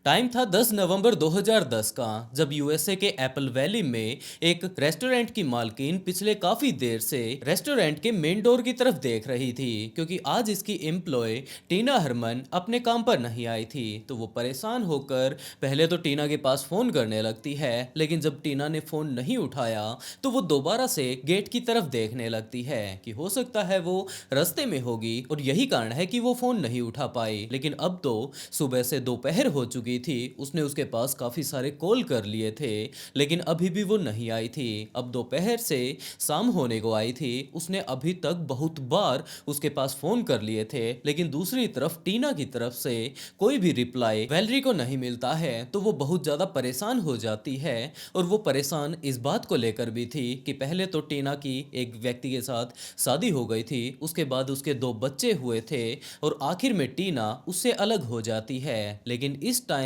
Time था 10 नवंबर 2010 का, जब यूएसए के एप्पल वैली में एक रेस्टोरेंट की मालकिन पिछले काफी देर से रेस्टोरेंट के मेन डोर की तरफ देख रही थी, क्योंकि आज इसकी एम्प्लॉय टीना हरमन अपने काम पर नहीं आई थी। तो वो परेशान होकर पहले तो टीना के पास फोन करने लगती है, लेकिन जब टीना ने फोन नहीं उठाया तो वो दोबारा से गेट की तरफ देखने लगती है कि हो सकता है वो रास्ते में होगी और यही कारण है कि वो फोन नहीं उठा पाई। लेकिन अब तो सुबह से दोपहर हो चुकी थी, उसने उसके पास काफी सारे कॉल कर लिए थे, लेकिन अभी भी वो नहीं आई थी। अब दोपहर से शाम होने को आई थी, उसने अभी तक बहुत बार उसके पास फोन कर लिए थे, लेकिन दूसरी तरफ टीना की तरफ से कोई भी रिप्लाई वैलरी को नहीं मिलता है। तो वो बहुत ज्यादा परेशान हो जाती है, और वो परेशान इस बात को लेकर भी थी कि पहले तो टीना की एक व्यक्ति के साथ शादी हो गई थी, उसके बाद उसके दो बच्चे हुए थे, और आखिर में टीना उससे अलग हो जाती है। लेकिन इस टाइम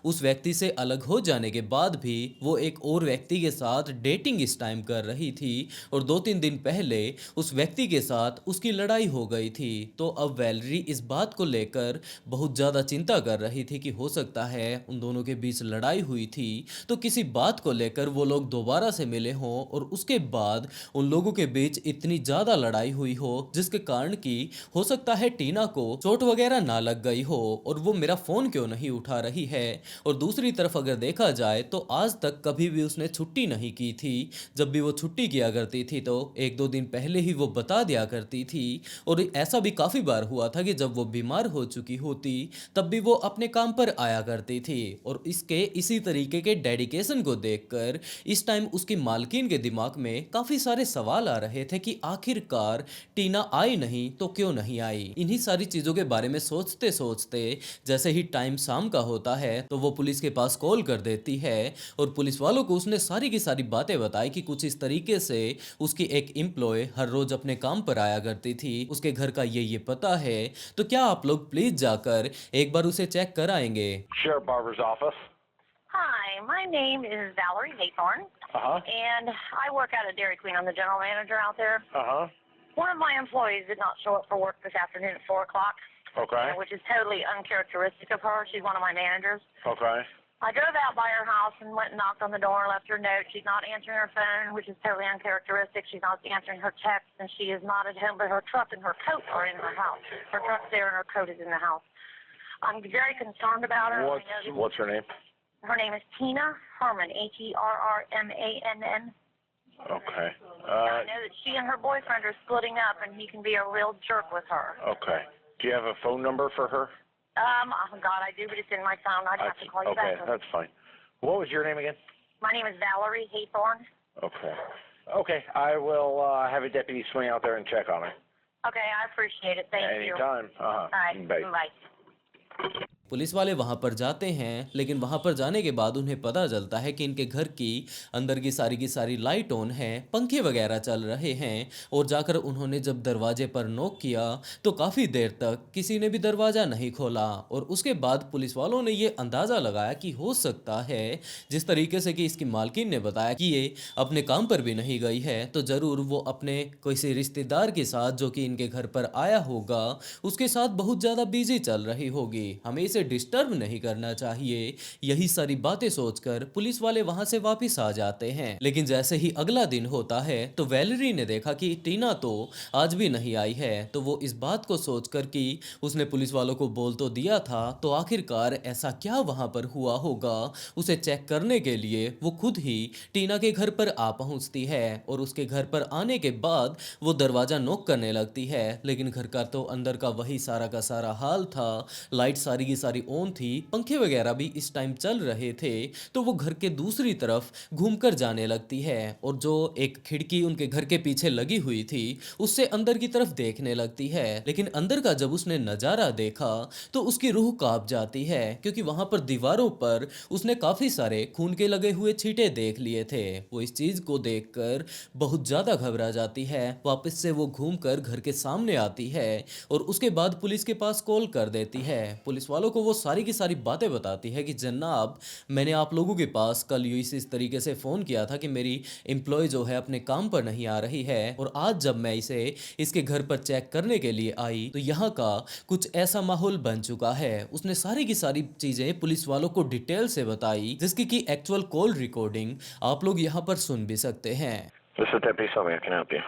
उस व्यक्ति से अलग हो जाने के बाद भी वो एक और व्यक्ति के साथ डेटिंग इस टाइम कर रही थी, और 2-3 दिन पहले उस व्यक्ति के साथ उसकी लड़ाई हो गई थी। तो अब वैलरी इस बात को लेकर बहुत ज़्यादा चिंता कर रही थी कि हो सकता है उन दोनों के बीच लड़ाई हुई थी, तो किसी बात को लेकर वो लोग दोबारा से मिले हों, और उसके बाद उन लोगों के बीच इतनी ज़्यादा लड़ाई हुई हो जिसके कारण कि हो सकता है टीना को चोट वगैरह ना लग गई हो, और वो मेरा फ़ोन क्यों नहीं उठा रही है। और दूसरी तरफ अगर देखा जाए तो आज तक कभी भी उसने छुट्टी नहीं की थी। जब भी वो छुट्टी किया करती थी तो 1-2 दिन पहले ही वो बता दिया करती थी, और ऐसा भी काफ़ी बार हुआ था कि जब वो बीमार हो चुकी होती तब भी वो अपने काम पर आया करती थी। और इसके इसी तरीके के डेडिकेशन को देखकर इस टाइम उसकी मालकिन के दिमाग में काफ़ी सारे सवाल आ रहे थे कि आखिरकार टीना आई नहीं तो क्यों नहीं आई। इन्हीं सारी चीज़ों के बारे में सोचते सोचते जैसे ही टाइम शाम का होता है तो वो पुलिस के पास कॉल कर देती है, और पुलिस वालों को उसने सारी की सारी बातें बताई कि कुछ इस तरीके से उसकी एक एम्प्लॉय हर रोज अपने काम पर आया करती थी, उसके घर का ये पता है, तो क्या आप लोग प्लीज जाकर एक बार उसे चेक कराएंगे। Sheriff Barber's office. Hi, my name is Valerie Haythorn, Uh-huh. and I work out at Dairy Queen. I'm the general manager out there. Uh-huh. One of my employees did not show up for work this afternoon at 4 o'clock, Okay. which is totally uncharacteristic of her. She's one of my managers. Okay. I drove out by her house and went and knocked on the door and left her a note. She's not answering her phone, which is totally uncharacteristic. She's not answering her texts, and she is not at home, but her truck and her coat are in her house. Her truck's there and her coat is in the house. I'm very concerned about her. What's her name? Her name is Tina Herman, Hermann. Okay. I know that she and her boyfriend are splitting up, and he can be a real jerk with her. Okay. Do you have a phone number for her? Oh God, I do, but it's in my phone. I'd have to call you Okay, back. that's fine. What was your name again? My name is Valerie Haythorn. Okay. Okay, I will have a deputy swing out there and check on her. Okay, I appreciate it. Thank you. Anytime. All right. Bye. Bye. Police वाले वहां पर जाते हैं, लेकिन वहां पर जाने के बाद उन्हें पता चलता है कि इनके घर की अंदर की सारी लाइट ऑन है, पंखे वगैरह चल रहे हैं। और जाकर उन्होंने जब दरवाजे पर नॉक किया तो काफ़ी देर तक किसी ने भी दरवाज़ा नहीं खोला। और उसके बाद पुलिस वालों ने ये अंदाज़ा लगाया कि हो सकता है जिस तरीके से कि इसकी मालकिन ने बताया कि ये अपने काम पर भी नहीं गई है, तो ज़रूर वो अपने किसी रिश्तेदार के साथ जो कि इनके घर पर आया होगा उसके साथ बहुत ज़्यादा बिजी चल रही होगी, हमें इसे डिस्टर्ब नहीं करना चाहिए। यही सारी बातें सोचकर पुलिस वाले वहां से वापस आ जाते हैं। लेकिन जैसे ही अगला दिन होता है तो वैलेरी ने देखा कि टीना तो आज भी नहीं आई है, तो वो इस बात को सोचकर कि उसने पुलिस वालों को बोल तो दिया था, तो आखिरकार ऐसा क्या वहां पर हुआ होगा, उसे चेक करने के लिए वो खुद ही टीना के घर पर आ पहुंचती है। और उसके घर पर आने के बाद वो दरवाजा नॉक करने लगती है, लेकिन घर का तो अंदर का वही सारा का सारा हाल था, लाइट सारी की सारी ऑन थी, पंखे वगैरह भी इस टाइम चल रहे थे। तो वो घर के दूसरी तरफ घूमकर जाने लगती है, और जो एक खिड़की उनके घर के पीछे लगी हुई थी उससे अंदर की तरफ देखने लगती है। लेकिन अंदर का जब उसने नज़ारा देखा तो उसकी रूह कांप जाती है, क्योंकि वहां पर दीवारों पर उसने काफी सारे खून के लगे हुए छींटे देख लिए थे। वो इस चीज को देखकर बहुत ज्यादा घबरा जाती है। वापस से वो घूमकर घर के सामने आती है और उसके बाद पुलिस के पास कॉल कर देती है। पुलिस वालों को वो सारी की सारी बातें बताती है कि जनाब, मैंने आप लोगों के पास कल यूं इस तरीके से फ़ोन किया था कि मेरी एम्प्लॉय जो है अपने काम पर नहीं आ रही है, और आज जब मैं इसे इसके घर पर चेक करने के लिए आई तो यहाँ का कुछ ऐसा माहौल बन चुका है। उसने सारी की सारी चीज़ें पुलिस वालों को डिटेल से बताई, जिसकी की एक्चुअल कॉल रिकॉर्डिंग आप लोग यहाँ पर सुन भी सकते हैं। This is Deputy Sylvia. I can help you.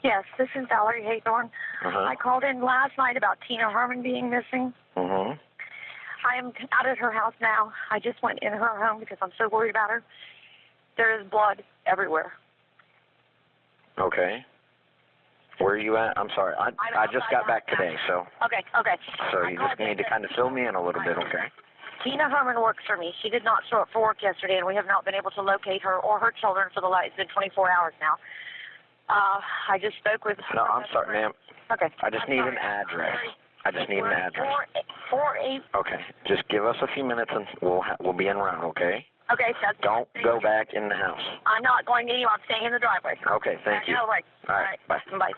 Yes, this is Valerie Haythorne. Uh-huh. I called in last night about Tina Herman being missing. Mm-hmm. I am out at her house now. I just went in her home because I'm so worried about her. There is blood everywhere. Okay. Where are you at? I'm sorry. I just got back today, so Okay. so you just need to kind of fill me in a little bit, okay? Tina Herman works for me. She did not show up for work yesterday, and we have not been able to locate her or her children for the last. It's been 24 hours now. I just spoke with. No, I'm sorry, ma'am. Okay. I just need an address. I just need an address. 4-8. Okay. Just give us a few minutes and we'll be en route, okay? Okay, that's. Don't go back in the house. I'm not going anywhere. I'm staying in the driveway. Okay, thank you. No, right. All right, bye. Bye.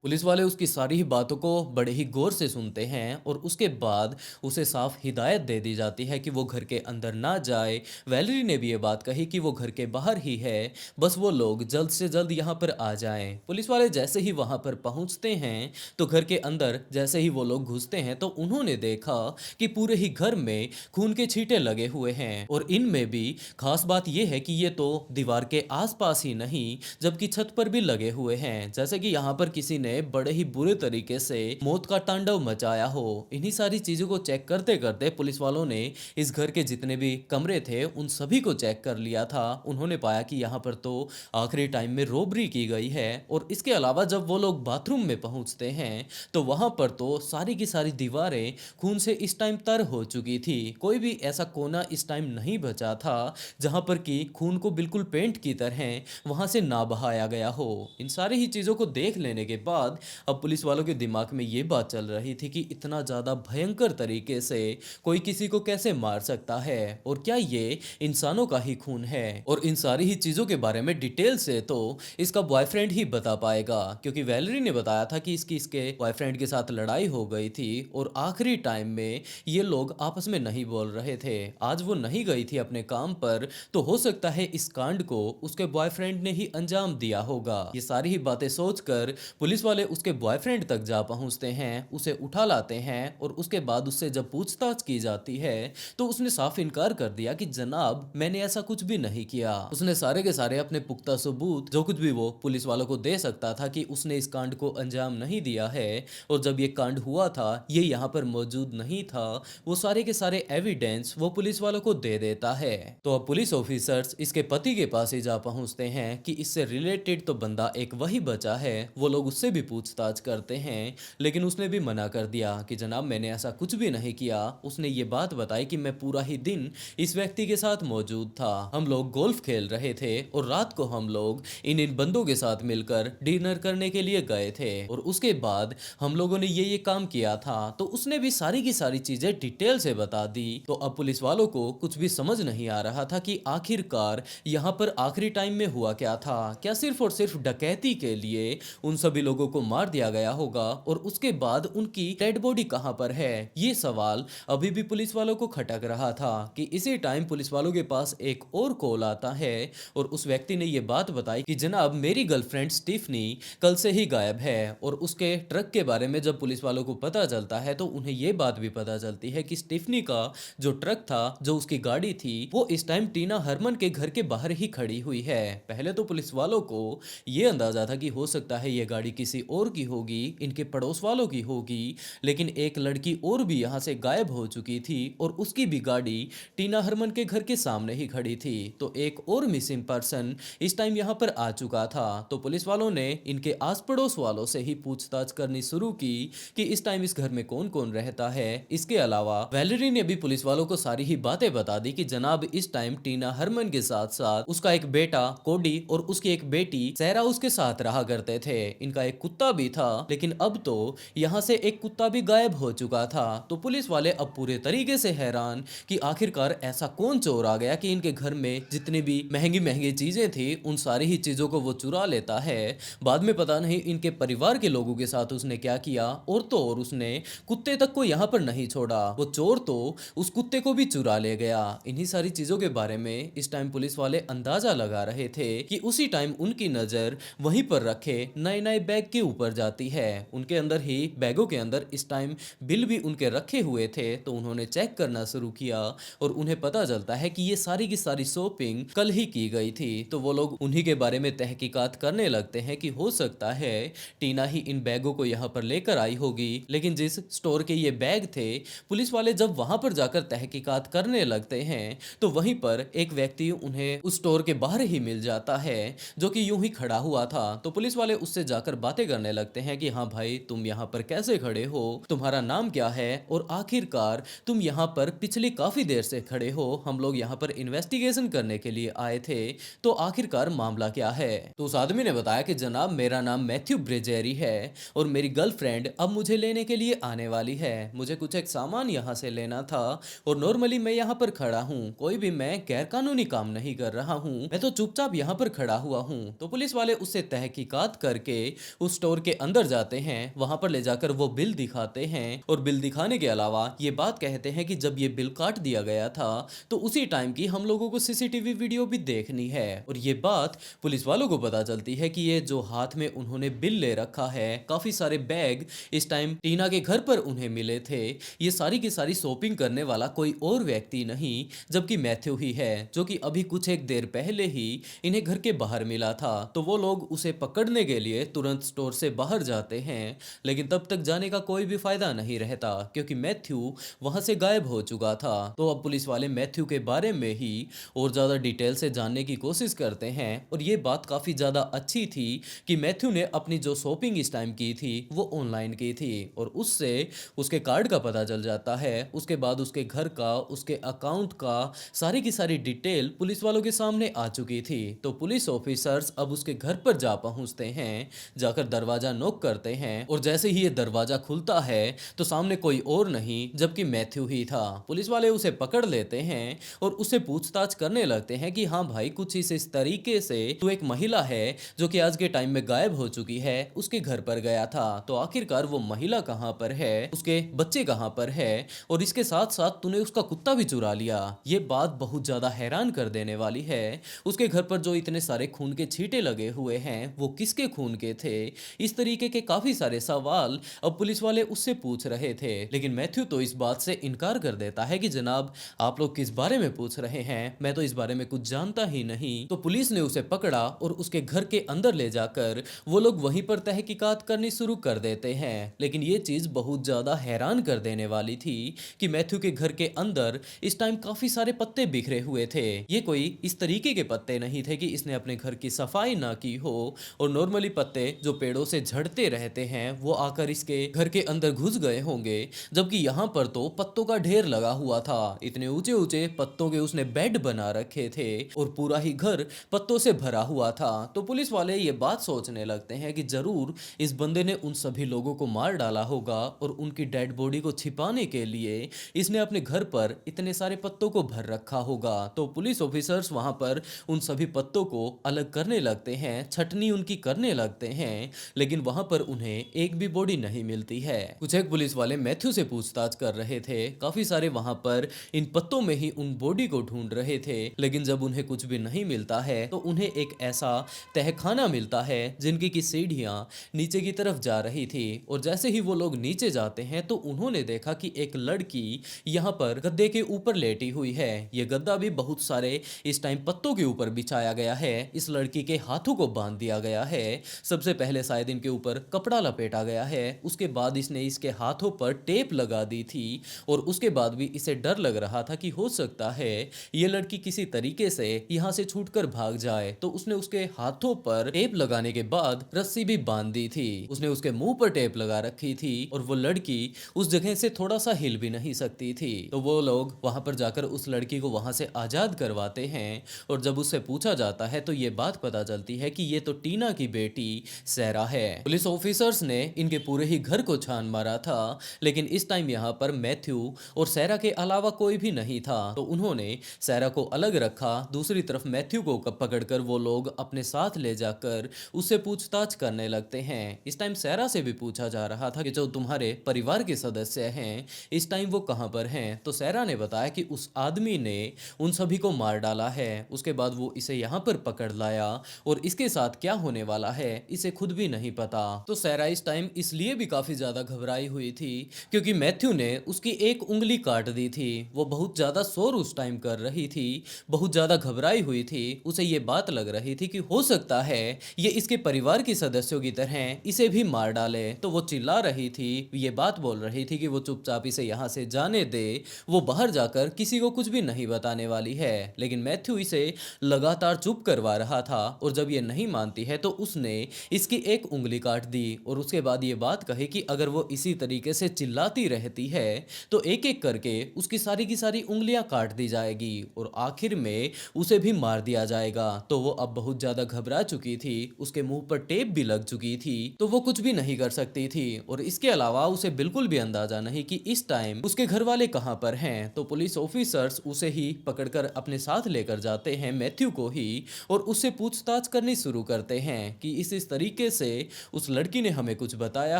Police वाले उसकी सारी ही बातों को बड़े ही गौर से सुनते हैं और उसके बाद उसे साफ हिदायत दे दी जाती है कि वो घर के अंदर ना जाए। वैलेरी ने भी ये बात कही कि वो घर के बाहर ही है, बस वो लोग जल्द से जल्द यहाँ पर आ जाएं। पुलिस वाले जैसे ही वहाँ पर पहुँचते हैं तो घर के अंदर जैसे ही वो लोग घुसते हैं तो उन्होंने देखा कि पूरे ही घर में खून के छींटे लगे हुए हैं, और इनमें भी खास बात यह है कि ये तो दीवार के आसपास ही नहीं जबकि छत पर भी लगे हुए हैं, जैसे कि यहाँ पर किसी ने बड़े ही बुरे तरीके से मौत का तांडव मचाया हो। इन्हीं सारी चीजों को चेक करते करते पुलिस वालों ने इस घर के जितने भी कमरे थे उन सभी को चेक कर लिया था। उन्होंने पाया कि यहाँ पर तो आखिरी टाइम में रोबरी की गई है, और इसके अलावा जब वो लोग बाथरूम में पहुंचते हैं तो वहां पर तो सारी की सारी दीवारें खून से इस टाइम तर हो चुकी थी। कोई भी ऐसा कोना इस टाइम नहीं बचा था जहां पर कि खून को बिल्कुल पेंट की तरह वहां से ना बहाया गया हो। इन सारी ही चीजों को देख लेने के बाद अब पुलिस वालों के दिमाग में ये बात चल रही थी कि इतना ज्यादा भयंकर तरीके से कोई किसी को कैसे मार सकता है, और क्या ये इंसानों का ही खून है। और इन सारी ही चीजों के बारे में डिटेल से तो इसका बॉयफ्रेंड ही बता पाएगा, क्योंकि वैलेरी ने बताया था कि इसके बॉयफ्रेंड के साथ लड़ाई हो गई थी और आखिरी टाइम में ये लोग आपस में नहीं बोल रहे थे। आज वो नहीं गई थी अपने काम पर, तो हो सकता है इस कांड को उसके बॉयफ्रेंड ने ही अंजाम दिया होगा। ये सारी ही बातें सोचकर पुलिस वाले उसके बॉयफ्रेंड तक जा पहुंचते हैं, उसे उठा लाते हैं, और उसके बाद उससे जब पूछताछ की जाती है तो उसने साफ इनकार कर दिया कि जनाब, मैंने ऐसा कुछ भी नहीं किया। उसने सारे के सारे अपने पुख्ता सबूत जो कुछ भी वो पुलिस वालों को दे सकता था कि उसने इस कांड को अंजाम नहीं दिया है, और जब ये कांड हुआ था ये यहाँ पर मौजूद नहीं था, वो सारे के सारे एविडेंस वो पुलिस वालों को दे देता है। तो अब पुलिस ऑफिसर्स इसके पति के पास ही जा पहुंचते हैं कि इससे रिलेटेड तो बंदा एक वही बचा है। वो लोग उससे भी पूछताछ करते हैं, लेकिन उसने भी मना कर दिया कि जनाब, मैंने ऐसा कुछ भी नहीं किया। उसने ये बात बताई कि मैं पूरा ही दिन इस व्यक्ति के साथ मौजूद था, हम लोग गोल्फ खेल रहे थे और रात को हम लोग इन बंदों के साथ मिलकर डिनर करने के लिए गए थे, और उसके बाद हम लोगों ने ये काम किया था। तो उसने भी सारी की सारी चीजें डिटेल से बता दी। तो अब पुलिस वालों को कुछ भी समझ नहीं आ रहा था कि आखिरकार यहाँ पर आखिरी टाइम में हुआ क्या था। क्या सिर्फ और सिर्फ डकैती के लिए उन सभी लोगों को मार दिया गया होगा, और उसके बाद उनकी डेड बॉडी कहां पर है? ये सवाल अभी भी पुलिस वालों को खटक रहा था कि इसी टाइम पुलिस वालों के पास एक और कॉल आता है, और उस व्यक्ति ने यह बात बताई कि जनाब, मेरी गर्लफ्रेंड स्टीफनी कल से ही गायब है। और उसके ट्रक के बारे में जब पुलिस वालों को पता चलता है तो उन्हें यह बात भी पता चलती है कि स्टीफनी का जो ट्रक था, जो उसकी गाड़ी थी, वो इस टाइम टीना हरमन के घर के बाहर ही खड़ी हुई है। पहले तो पुलिस वालों को यह अंदाजा था कि हो सकता है यह गाड़ी किसी और की होगी, इनके पड़ोस वालों की होगी, लेकिन एक लड़की और भी यहाँ से गायब हो चुकी थी और उसकी भी गाड़ी टीना हरमन के घर के सामने ही खड़ी थी। तो एक और मिसिंग पर्सन इस टाइम यहाँ पर आ चुका था। तो पुलिस वालों ने इनके आस पड़ोस वालों से ही पूछताछ करनी शुरू की कि इस टाइम इस घर में कौन कौन रहता है। इसके अलावा वैलेरी ने भी पुलिस वालों को सारी ही बातें बता दी कि जनाब, इस टाइम टीना हरमन के साथ साथ उसका एक बेटा कोडी और उसकी एक बेटी सहरा उसके साथ रहा करते थे। इनका एक कुत्ता भी था, लेकिन अब तो यहाँ से एक कुत्ता भी गायब हो चुका था। तो पुलिस वाले अब पूरे तरीके से हैरान कि आखिरकार ऐसा कौन चोर आ गया कि इनके घर में जितनी भी महंगी महंगी चीजें थी उन सारी ही चीजों को वो चुरा लेता है। बाद में पता नहीं इनके परिवार के लोगों के साथ उसने क्या किया, और तो और उसने कुत्ते तक को यहाँ पर नहीं छोड़ा, वो चोर तो उस कुत्ते को भी चुरा ले गया। इन्हीं सारी चीजों के बारे में इस टाइम पुलिस वाले अंदाजा लगा रहे थे कि उसी टाइम उनकी नजर वहीं पर रखे नए नए बैग के ऊपर जाती है। उनके अंदर ही बैगों के अंदर इस टाइम बिल भी उनके रखे हुए थे, तो उन्होंने चेक करना शुरू किया और उन्हें पता चलता है कि ये सारी की सारी शॉपिंग कल ही की गई थी। तो वो लोग उन्हीं के बारे में तहकीकात करने लगते हैं कि हो सकता है टीना ही इन बैगों को यहाँ पर लेकर आई होगी। लेकिन जिस स्टोर के ये बैग थे, पुलिस वाले जब वहां पर जाकर तहकीकात करने लगते हैं तो वहीं पर एक व्यक्ति उन्हें उस स्टोर के बाहर ही मिल जाता है, जो कि यूं ही खड़ा हुआ था। तो पुलिस वाले उससे जाकर बातें करने लगते हैं कि हाँ भाई, तुम यहाँ पर कैसे खड़े हो, तुम्हारा नाम क्या है, और आखिरकार तुम यहाँ पर पिछली काफी देर से खड़े हो, हम लोग यहाँ पर इन्वेस्टिगेशन करने के लिए आए थे, तो आखिरकार मामला क्या है। तो उस आदमी ने बताया कि जनाब, मेरा नाम मैथ्यू ब्रेजेरी है और मेरी गर्लफ्रेंड अब मुझे लेने के लिए आने वाली है। मुझे कुछ एक सामान यहाँ से लेना था और नॉर्मली मैं यहाँ पर खड़ा हूँ, कोई भी मैं गैर कानूनी काम नहीं कर रहा हूँ, मैं तो चुपचाप यहाँ पर खड़ा हुआ हूँ। तो पुलिस वाले उससे तहकीकात करके उस स्टोर के अंदर जाते हैं, वहां पर ले जाकर वो बिल दिखाते हैं और बिल दिखाने के अलावा ये बात कहते हैं कि जब ये बिल काट दिया गया था तो उसी टाइम की हम लोगों को सीसीटीवी वीडियो भी देखनी है। और ये बात पुलिस वालों को पता चलती है कि ये जो हाथ में उन्होंने बिल ले रखा है, काफी सारे बैग इस टाइम टीना के घर पर उन्हें मिले थे, ये सारी की सारी शॉपिंग करने वाला कोई और व्यक्ति नहीं जबकि मैथ्यू ही है, जो कि अभी कुछ एक देर पहले ही इन्हें घर के बाहर मिला था। तो वो लोग उसे पकड़ने के लिए तुरंत स्टोर से बाहर जाते हैं, लेकिन तब तक जाने का कोई भी फायदा नहीं रहता क्योंकि मैथ्यू वहां से गायब हो चुका था। तो अब पुलिस वाले मैथ्यू के बारे में ही और ज्यादा डिटेल से जानने की कोशिश करते हैं, और ये बात काफी ज्यादा अच्छी थी कि मैथ्यू ने अपनी जो शॉपिंग इस टाइम की थी वो ऑनलाइन की थी, और उससे उसके कार्ड का पता चल जाता है। उसके बाद उसके घर का, उसके अकाउंट का सारी की सारी डिटेल पुलिस वालों के सामने आ चुकी थी। तो पुलिस ऑफिसर्स अब उसके घर पर जा पहुंचते हैं, जाकर दरवाजा नॉक करते हैं, और जैसे ही ये दरवाजा खुलता है तो सामने कोई और नहीं जबकि मैथ्यू ही था। पुलिस वाले उसे पकड़ लेते हैं और उससे पूछताछ करने लगते हैं कि हाँ भाई, कुछ इस तरीके से तू एक महिला है जो कि आज के टाइम में गायब हो चुकी है, उसके घर पर गया था, तो आखिरकार वो महिला कहाँ पर है, उसके बच्चे कहाँ पर है, और इसके साथ साथ तूने उसका कुत्ता भी चुरा लिया। ये बात बहुत ज्यादा हैरान कर देने वाली है। उसके घर पर जो इतने सारे खून के छींटे लगे हुए हैं वो किसके खून के थे, इस तरीके के काफी सारे सवाल अब पुलिस वाले उससे पूछ रहे थे। लेकिन मैथ्यू तो इस बात से इनकार कर देता है कि जनाब, आप लोग किस बारे में पूछ रहे हैं, मैं तो इस बारे में कुछ जानता ही नहीं। तो पुलिस ने उसे पकड़ा और उसके घर के अंदर ले जाकर वो लोग वहीं पर तहकीकात करनी शुरू कर देते हैं। लेकिन ये चीज बहुत ज्यादा हैरान कर देने वाली थी कि मैथ्यू के घर के अंदर इस टाइम काफी सारे पत्ते बिखरे हुए थे। ये कोई इस तरीके के पत्ते नहीं थे कि इसने अपने घर की सफाई ना की हो, और नॉर्मली पत्ते जो पेड़ों से झड़ते रहते हैं वो आकर इसके घर के अंदर घुस गए होंगे, जबकि यहाँ पर तो पत्तों का ढेर लगा हुआ था। इतने ऊंचे ऊंचे पत्तों के उसने बेड बना रखे थे और पूरा ही घर पत्तों से भरा हुआ था। तो पुलिस वाले ये बात सोचने लगते हैं कि जरूर इस बंदे ने उन सभी लोगों को मार डाला होगा और उनकी डेड बॉडी को छिपाने के लिए इसने अपने घर पर इतने सारे पत्तों को भर रखा होगा। तो पुलिस ऑफिसर्स वहां पर उन सभी पत्तों को अलग करने लगते हैं, छटनी उनकी करने लगते हैं, लेकिन वहां पर उन्हें एक भी बॉडी नहीं मिलती है। कुछ एक पुलिस वाले मैथ्यू से पूछताछ कर रहे थे, काफी सारे वहां पर इन पत्तों में ही उन बॉडी को ढूंढ रहे थे, लेकिन जब उन्हें कुछ भी नहीं मिलता है तो उन्हें एक ऐसा तहखाना मिलता है जिनकी की सीढ़ियां नीचे की तरफ जा रही थी, और जैसे ही वो लोग नीचे जाते हैं तो उन्होंने देखा कि एक लड़की यहाँ पर गद्दे के ऊपर लेटी हुई है। ये गद्दा भी बहुत सारे इस टाइम पत्तों के ऊपर बिछाया गया है। इस लड़की के हाथों को बांध दिया गया है। सबसे पहले शायद इनके ऊपर कपड़ा लपेटा गया है, उसके बाद इसने इसके हाथों पर टेप लगा दी थी, और उसके बाद भी इसे डर लग रहा था कि हो सकता है ये लड़की किसी तरीके से यहाँ से छूटकर भाग जाए। तो उसने उसके हाथों पर टेप लगाने के बाद रस्सी भी बांध दी थी। उसने उसके मुंह पर टेप लगा रखी थी और वो लड़की उस जगह से थोड़ा सा हिल भी नहीं सकती थी। तो वो लोग वहां पर जाकर उस लड़की को वहां से आजाद करवाते हैं, और जब उससे पूछा जाता है तो ये बात पता चलती है कि ये तो टीना की बेटी सैरा रहा है। पुलिस ऑफिसर्स ने इनके पूरे ही घर को छान मारा था, लेकिन इस टाइम यहाँ पर मैथ्यू और सैरा के अलावा कोई भी नहीं था। तो उन्होंने सैरा को अलग रखा, दूसरी तरफ मैथ्यू को पकड़कर वो लोग अपने साथ ले जाकर उससे पूछताछ करने लगते हैं। इस टाइम सैरा से भी पूछा जा रहा था कि जो तुम्हारे परिवार के सदस्य हैं इस टाइम वो कहाँ पर हैं। तो सैरा ने बताया कि उस आदमी ने उन सभी को मार डाला है, उसके बाद वो इसे यहाँ पर पकड़ लाया और इसके साथ क्या होने वाला है इसे खुद भी नहीं पता। तो सैरा इस टाइम इसलिए भी काफी ज्यादा घबराई हुई थी क्योंकि मैथ्यू ने उसकी एक उंगली काट दी थी। वो बहुत ज्यादा शोर उस टाइम कर रही थी, बहुत ज्यादा घबराई हुई थी। उसे ये बात लग रही थी कि हो सकता है ये इसके परिवार के सदस्यों की तरह इसे भी मार डाले। तो वो चिल्ला रही थी, ये बात बोल रही थी कि वो चुपचाप इसे यहाँ से जाने दे, वो बाहर जाकर किसी को कुछ भी नहीं बताने वाली है। लेकिन मैथ्यू इसे लगातार चुप करवा रहा था और जब ये नहीं मानती है तो उसने इसकी एक उंगली काट दी और उसके बाद ये बात कही कि अगर वो इसी तरीके से चिल्लाती रहती है तो एक एक करके उसकी सारी की सारी उंगलियां काट दी जाएगी और आखिर में उसे भी मार दिया जाएगा। तो वो अब बहुत ज्यादा घबरा चुकी थी, उसके मुंह पर टेप भी लग चुकी थी, तो वो कुछ भी नहीं कर सकती थी। और इसके अलावा उसे बिल्कुल भी अंदाजा नहीं कि इस टाइम उसके घर वाले कहां पर हैं। तो पुलिस ऑफिसर्स उसे ही पकड़कर अपने साथ लेकर जाते हैं, मैथ्यू को ही, और उससे पूछताछ करनी शुरू करते हैं कि इस तरीके से उस लड़की ने हमें कुछ बताया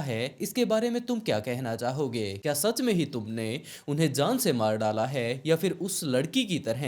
है, इसके बारे में तुम क्या कहना चाहोगे? क्या सच में ही तुमने उन्हें जान से मार डाला है या फिर उस लड़की की तरह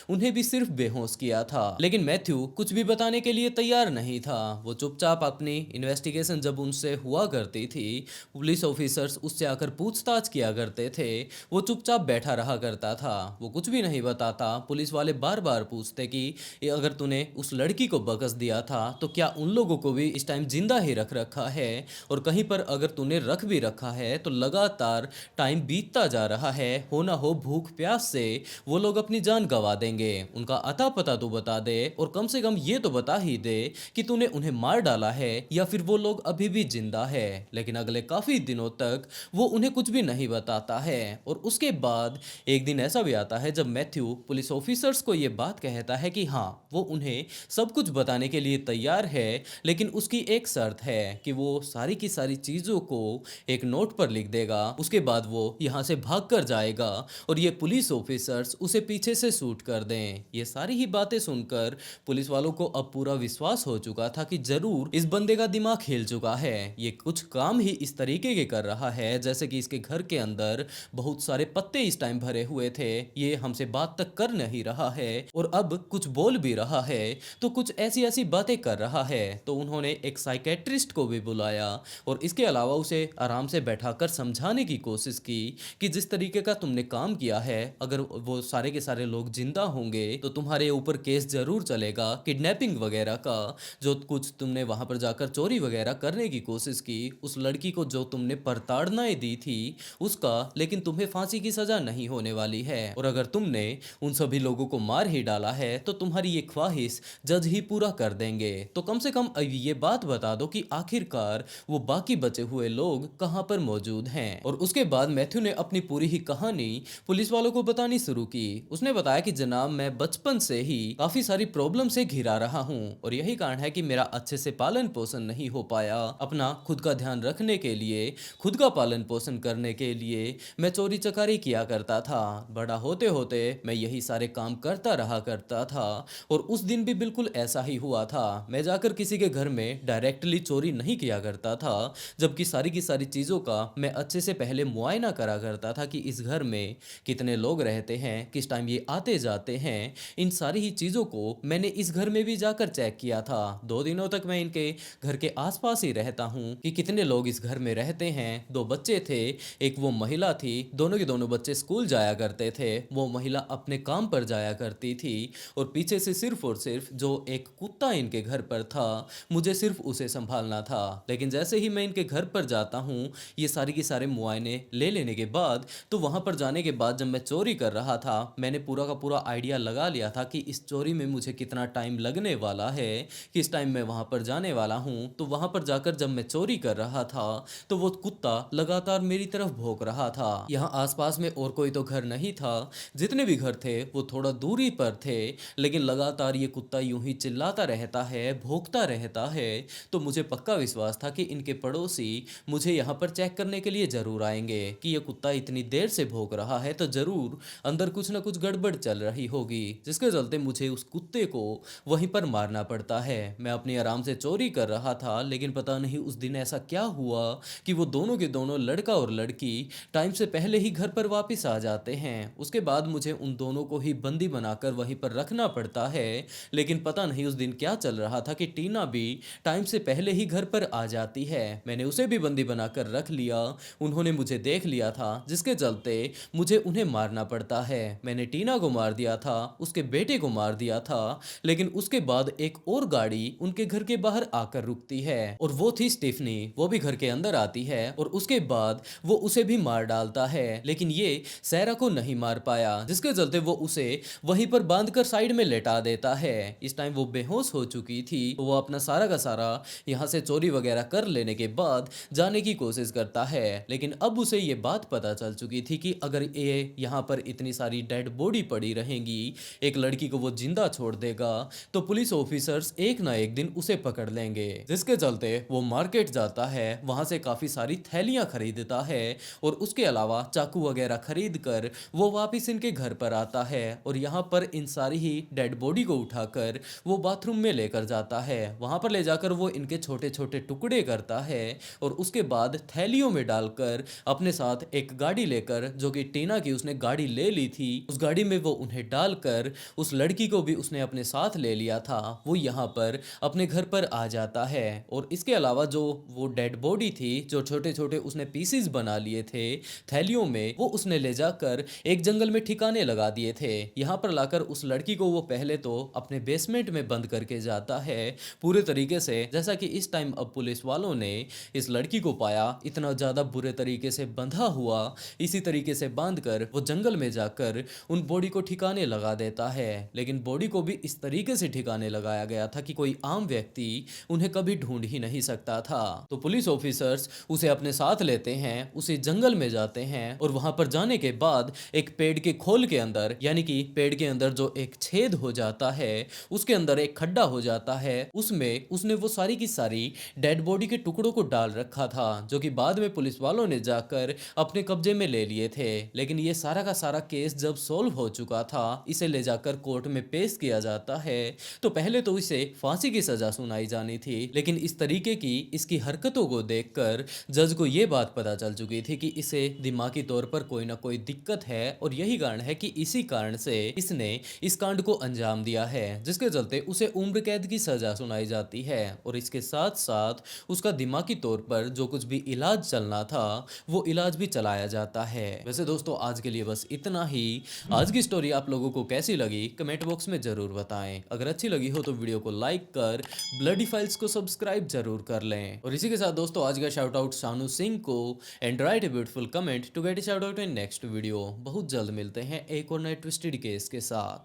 उन्हें भी सिर्फ बेहोश किया था? लेकिन मैथ्यू कुछ भी बताने के लिए तैयार नहीं था। वो चुपचाप अपनी इन्वेस्टिगेशन जब उनसे हुआ करती थी, पुलिस ऑफिसर्स उससे आकर पूछताछ किया करते थे, वो चुपचाप बैठा रहा करता था, वो कुछ भी नहीं बताता। पुलिस वाले बार बार पूछते कि ये अगर तूने उस लड़की को बकस दिया था तो क्या उन लोगों को भी इस टाइम जिंदा ही रख रखा है, और कहीं पर अगर तूने रख भी रखा है तो लगातार टाइम बीतता जा रहा है, हो ना हो भूख प्यास से वो लोग अपनी जान गंवा देंगे। उनका अता पता तू बता दे और कम से कम ये तो बता ही दे कि तूने उन्हें मार डाला है या फिर वो लोग अभी भी जिंदा है। लेकिन अगले काफी दिनों तक वो उन्हें कुछ भी नहीं बताता है। और उसके बाद एक दिन ऐसा भी आता है जब मैथ्यू पुलिस ऑफिसर्स को ये बात कहता है कि हाँ वो उन्हें सब कुछ बताने के लिए तैयार है, लेकिन उसकी एक शर्त है कि वो सारी की सारी चीजों को एक नोट पर लिख देगा, उसके बाद वो यहाँ से भाग कर जाएगा और ये पुलिस ऑफिसर्स उसे पीछे से शूट कर दें। ये सारी ही बातें सुनकर पुलिस वालों को अब पूरा विश्वास हो चुका था कि जरूर इस बंदे का दिमाग हिल चुका है, ये कुछ काम ही इस तरीके के कर रहा है जैसे कि इसके घर के अंदर बहुत सारे पत्ते इस टाइम भरे हुए थे, ये हमसे बात तक कर नहीं रहा है और अब कुछ बोल भी रहा है तो कुछ ऐसी ऐसी बातें कर रहा है। तो उन्होंने एक साइकेट्रिस्ट को भी बुलाया और इसके अलावा उसे आराम से बैठाकर समझाने की कोशिश की कि जिस तरीके का तुमने काम किया है, अगर वो सारे के सारे लोग जिंदा होंगे तो तुम्हारे ऊपर केस जरूर चलेगा किडनैपिंग वगैरह का, जो कुछ तुमने वहां पर जाकर चोरी वगैरह करने की कोशिश की, उस लड़की को जो तुमने प्रताड़नाएं दी थी उसका, लेकिन तुम्हें फांसी की सजा नहीं होने वाली है। और अगर तुमने उन सभी लोगों को मार ही डाला है तो तुम्हारी ये ख्वाहिश जज ही पूरा कर देंगे। तो कम से कम अब ये बात बता दो कि आखिरकार वो बाकी बचे हुए लोग कहां पर मौजूद हैं। और उसके बाद मैथ्यू ने अपनी पूरी ही कहानी पुलिस वालों को बतानी शुरू की। उसने बताया कि जनाब मैं बचपन से ही काफी सारी प्रॉब्लम से घिरा रहा हूं और यही कारण है कि मेरा अच्छे से पालन पोषण नहीं हो पाया। अपना खुद का ध्यान रखने के लिए, खुद का पालन पोषण करने के लिए मैं चोरी चकारी किया करता था। बड़ा होते होते मैं यही सारे काम करता रहा करता था और उस दिन भी बिल्कुल ऐसा ही हुआ था। मैं जाकर किसी के घर में डायरेक्टली चोरी नहीं किया करता था, जबकि सारी की सारी चीज़ों का मैं अच्छे से पहले मुआयना करा करता था कि इस घर में कितने लोग रहते हैं, किस टाइम ये आते जाते हैं। इन सारी ही चीज़ों को मैंने इस घर में भी जाकर चेक किया था। 2 दिनों तक मैं इनके घर के आसपास ही रहता हूँ कि कितने लोग इस घर में रहते हैं। 2 बच्चे थे, एक वो महिला थी, दोनों के दोनों बच्चे स्कूल जाया करते थे, वो महिला अपने काम पर जाया करती थी और पीछे से सिर्फ और सिर्फ जो एक कुत्ता इनके घर पर था मुझे सिर्फ उसे संभालना था। लेकिन जैसे ही मैं इनके घर पर जाता हूँ, ये सारी की सारे मुआयने ले लेने के बाद, तो वहाँ पर जाने के बाद जब मैं चोरी कर रहा था मैंने पूरा का पूरा आइडिया लगा लिया था कि इस चोरी में मुझे कितना टाइम लगने वाला है, किस टाइम मैं वहाँ पर जाने वाला हूँ। तो वहाँ पर जाकर जब मैं चोरी कर रहा था तो वो कुत्ता लगातार मेरी तरफ भौंक रहा था। यहाँ आसपास में और कोई तो घर नहीं था, जितने भी घर थे वो थोड़ा दूरी पर थे, लेकिन लगातार ये कुत्ता यूं ही चिल्लाता रहता है, भौंकता रहता है। तो मुझे पक्का विश्वास था कि इनके पड़ोसी मुझे यहाँ पर चेक करने के लिए ज़रूर आएंगे कि ये कुत्ता इतनी देर से भौंक रहा है तो ज़रूर अंदर कुछ ना कुछ गड़बड़ चल रही होगी, जिसके चलते मुझे उस कुत्ते को वहीं पर मारना पड़ता है। मैं अपनी आराम से चोरी कर रहा था, लेकिन पता नहीं उस दिन ऐसा क्या हुआ कि वो दोनों के दोनों लड़का और लड़की टाइम से पहले ही घर पर वापस आ जाते हैं। उसके बाद मुझे उन दोनों को ही बंदी बनाकर वहीं पर रखना पड़ता है। लेकिन पता नहीं उस दिन क्या चल रहा था कि टीना भी टाइम से पहले ही घर पर आ जाती है। मैंने उसे भी बंदी बनाकर रख लिया। उन्होंने मुझे देख लिया था, जिसके चलते मुझे उन्हें मारना पड़ता है। मैंने टीना को मार दिया था, उसके बेटे को मार दिया था, लेकिन उसके बाद एक और गाड़ी उनके घर के बाहर आकर रुकती है और वो थी स्टीफनी। वो भी घर के अंदर आती है और उसके बाद वो उसे भी मार डालता है, लेकिन ये सैरा को नहीं मार पाया, जिसके चलते वो उसे वहीं पर बांधकर साइड में लेटा देता है। इस टाइम वो बेहोश हो चुकी थी। तो वो अपना सारा का सारा यहाँ से चोरी वगैरह कर लेने के बाद जाने की कोशिश करता है, लेकिन अब उसे ये बात पता चल चुकी थी कि अगर ये यहाँ पर इतनी सारी डेड बॉडी पड़ी रहेंगी, एक लड़की को वो जिंदा छोड़ देगा, तो पुलिस ऑफिसर्स एक ना एक दिन उसे पकड़ लेंगे। जिसके चलते वो मार्केट जाता है, वहां से काफी सारी थैलियां खरीदता है और उसके अलावा चाकू वगैरह खरीद कर वो वापिस इनके घर पर आता है और यहाँ पर इन सारी ही डेड बॉडी को उठाकर वो बाथरूम में लेकर जाता है। वहां पर ले जाकर वो इनके छोटे छोटे टुकड़े करता है और उसके बाद थैलियों में डालकर अपने साथ एक गाड़ी लेकर, जो कि टीना की उसने गाड़ी ले ली थी, उस गाड़ी में वो उन्हें डालकर उस लड़की को भी उसने अपने साथ ले लिया था, वो यहाँ पर अपने घर पर आ जाता है। और इसके अलावा जो वो डेड बॉडी थी, जो छोटे छोटे उसने पीसीज बना लिए थे थैलियों में, वो उसने ले जाकर एक जंगल में ठिकाने लगा दिए थे। यहाँ पर लाकर उस लड़की को वो पहले तो अपने बेसमेंट में बंद करके जाता है पूरे तरीके से, जैसा कि इस टाइम अब पुलिस वालों ने इस लड़की को पाया इतना ज्यादा बुरे तरीके से बंधा हुआ। इसी तरीके से बांधकर वो जंगल में जाकर उन बॉडी को ठिकाने लगा देता है, लेकिन बॉडी को भी इस तरीके से ठिकाने लगाया गया था कि कोई आम व्यक्ति उन्हें कभी ढूंढ ही नहीं सकता था। तो पुलिस ऑफिसर्स उसे अपने साथ लेते हैं, उसे जंगल में जाते हैं और वहां पर जाने के बाद एक पेड़ के खोल के अंदर, यानी कि पेड़ के अंदर जो एक छेद हो जाता है, उसके अंदर एक खड्डा हो जाता है, उसमें उसने वो सारी की सारी डेड बॉडी के टुकड़ों को डाल रखा था, जो कि बाद में पुलिस वालों ने जाकर अपने कब्जे में ले लिए थे। लेकिन ये सारा का सारा केस जब सॉल्व हो चुका था, इसे ले जाकर कोर्ट में पेश किया जाता है, तो पहले तो इसे फांसी की सजा सुनाई जानी थी, लेकिन इस तरीके की इसकी हरकतों को देखकर जज को ये बात पता चल चुकी थी कि इसे दिमागी तौर पर कोई ना कोई दिक्कत है और यही कारण है कि इसी कारण से इसने इस कांड को अंजाम दिया है, जिसके चलते उसे उम्र कैद की सजा सुनाई जाती है और इसके साथ साथ उसका दिमागी तौर पर जो कुछ भी इलाज चलना था वो इलाज भी चलाया जाता है। वैसे दोस्तों आज के लिए बस इतना ही। आज की स्टोरी आप लोगों को कैसी लगी कमेंट बॉक्स में जरूर बताएं। अगर अच्छी लगी हो तो वीडियो को लाइक कर ब्लडी फाइल्स को सब्सक्राइब जरूर कर लें। और इसी के साथ दोस्तों आज का शाउट आउट शानू सिंह को, and write a beautiful comment to get a shout out in next video. बहुत जल्द मिलते हैं एक और नए ट्विस्टेड केस के साथ।